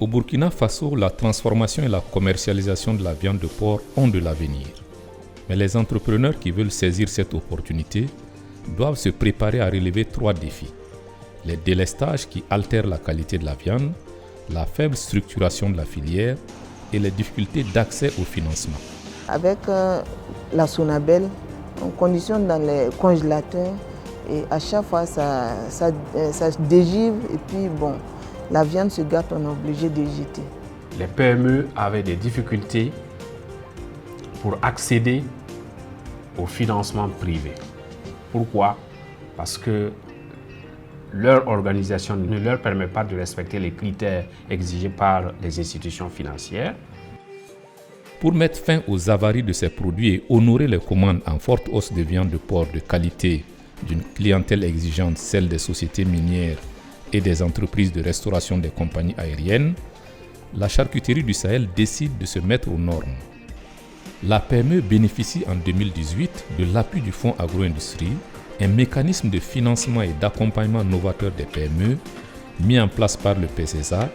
Au Burkina Faso, la transformation et la commercialisation de la viande de porc ont de l'avenir. Mais les entrepreneurs qui veulent saisir cette opportunité doivent se préparer à relever 3 défis. Les délestages qui altèrent la qualité de la viande, la faible structuration de la filière et les difficultés d'accès au financement. Avec la Sonabel, on conditionne dans les congélateurs et à chaque fois ça dégivre et puis bon, la viande se gâte, on est obligé de jeter. Les PME avaient des difficultés pour accéder au financement privé. Pourquoi? Parce que leur organisation ne leur permet pas de respecter les critères exigés par les institutions financières. Pour mettre fin aux avaries de ces produits et honorer les commandes en forte hausse de viande de porc de qualité d'une clientèle exigeante, celle des sociétés minières et des entreprises de restauration des compagnies aériennes, la charcuterie du Sahel décide de se mettre aux normes. La PME bénéficie en 2018 de l'appui du Fonds Agro-Industrie, un mécanisme de financement et d'accompagnement novateur des PME mis en place par le PCSA,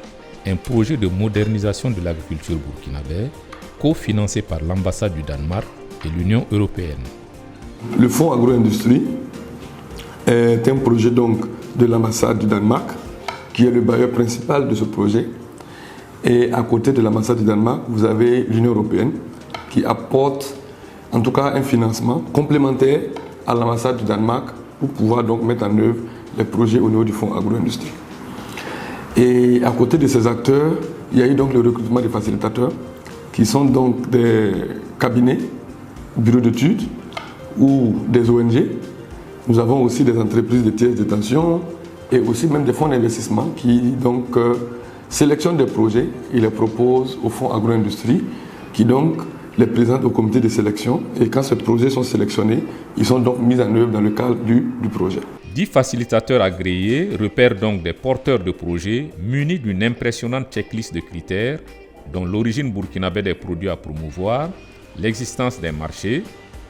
un projet de modernisation de l'agriculture burkinabé cofinancé par l'ambassade du Danemark et l'Union européenne. Le Fonds Agro-Industrie est un projet donc de l'ambassade du Danemark qui est le bailleur principal de ce projet. Et à côté de l'ambassade du Danemark, vous avez l'Union européenne qui apporte en tout cas un financement complémentaire à l'ambassade du Danemark pour pouvoir donc mettre en œuvre les projets au niveau du Fonds Agro-Industrie. Et à côté de ces acteurs, il y a eu donc le recrutement des facilitateurs qui sont donc des cabinets, bureaux d'études ou des ONG. Nous avons aussi des entreprises de tiers détention et aussi même des fonds d'investissement qui donc sélectionnent des projets et les proposent au Fonds Agro-Industrie qui donc les présentent au comité de sélection et quand ces projets sont sélectionnés, ils sont donc mis en œuvre dans le cadre du projet. 10 facilitateurs agréés repèrent donc des porteurs de projets munis d'une impressionnante checklist de critères dont l'origine burkinabé des produits à promouvoir, l'existence des marchés,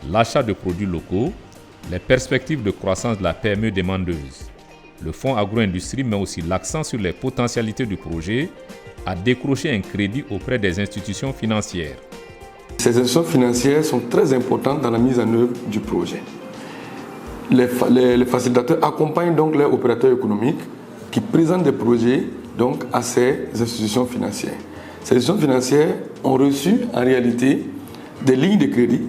l'achat de produits locaux, les perspectives de croissance de la PME demandeuse. Le Fonds Agro-Industrie met aussi l'accent sur les potentialités du projet à décrocher un crédit auprès des institutions financières. Ces institutions financières sont très importantes dans la mise en œuvre du projet. Les facilitateurs accompagnent donc les opérateurs économiques qui présentent des projets donc, à ces institutions financières. Ces institutions financières ont reçu en réalité des lignes de crédit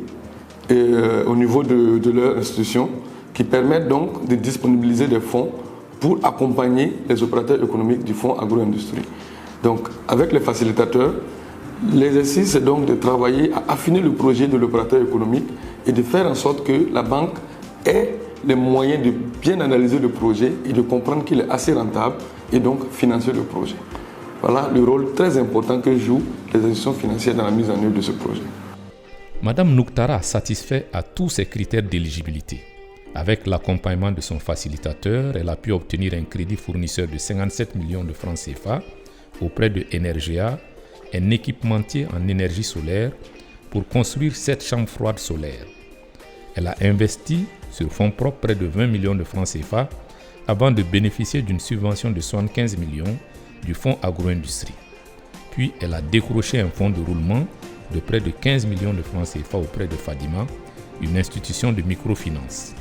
au niveau de leur institution qui permettent donc de disponibiliser des fonds pour accompagner les opérateurs économiques du Fonds Agro-Industrie. Donc avec les facilitateurs, l'exercice est donc de travailler à affiner le projet de l'opérateur économique et de faire en sorte que la banque ait les moyens de bien analyser le projet et de comprendre qu'il est assez rentable et donc financer le projet. Voilà le rôle très important que jouent les institutions financières dans la mise en œuvre de ce projet. Madame Nouktara satisfait à tous ces critères d'éligibilité. Avec l'accompagnement de son facilitateur, elle a pu obtenir un crédit fournisseur de 57 millions de francs CFA auprès de Energia, un équipementier en énergie solaire, pour construire 7 chambres froides solaires. Elle a investi sur fonds propres près de 20 millions de francs CFA avant de bénéficier d'une subvention de 75 millions du Fonds Agro-Industrie. Puis elle a décroché un fonds de roulement de près de 15 millions de francs CFA auprès de Fadima, une institution de microfinance.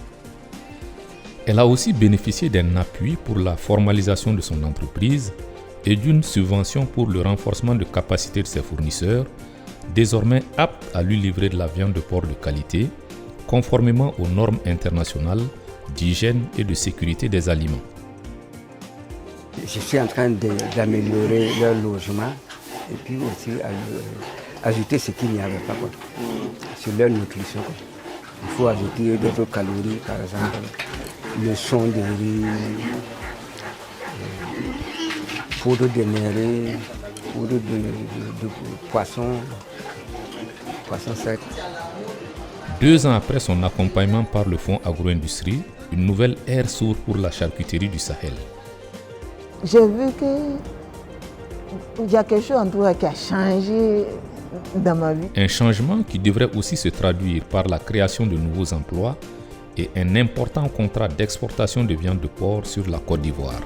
Elle a aussi bénéficié d'un appui pour la formalisation de son entreprise et d'une subvention pour le renforcement de capacité de ses fournisseurs, désormais aptes à lui livrer de la viande de porc de qualité, conformément aux normes internationales d'hygiène et de sécurité des aliments. Je suis en train d'améliorer leur logement et puis aussi ajouter ce qu'il n'y avait pas sur leur nutrition. Il faut ajouter d'autres calories, par exemple le son de riz, poudre de néré, poudre de poisson sec. 2 ans après son accompagnement par le Fonds Agro-Industrie, une nouvelle ère s'ouvre pour la charcuterie du Sahel. J'ai vu qu'il y a quelque chose en tout cas qui a changé dans ma vie. Un changement qui devrait aussi se traduire par la création de nouveaux emplois et un important contrat d'exportation de viande de porc sur la Côte d'Ivoire.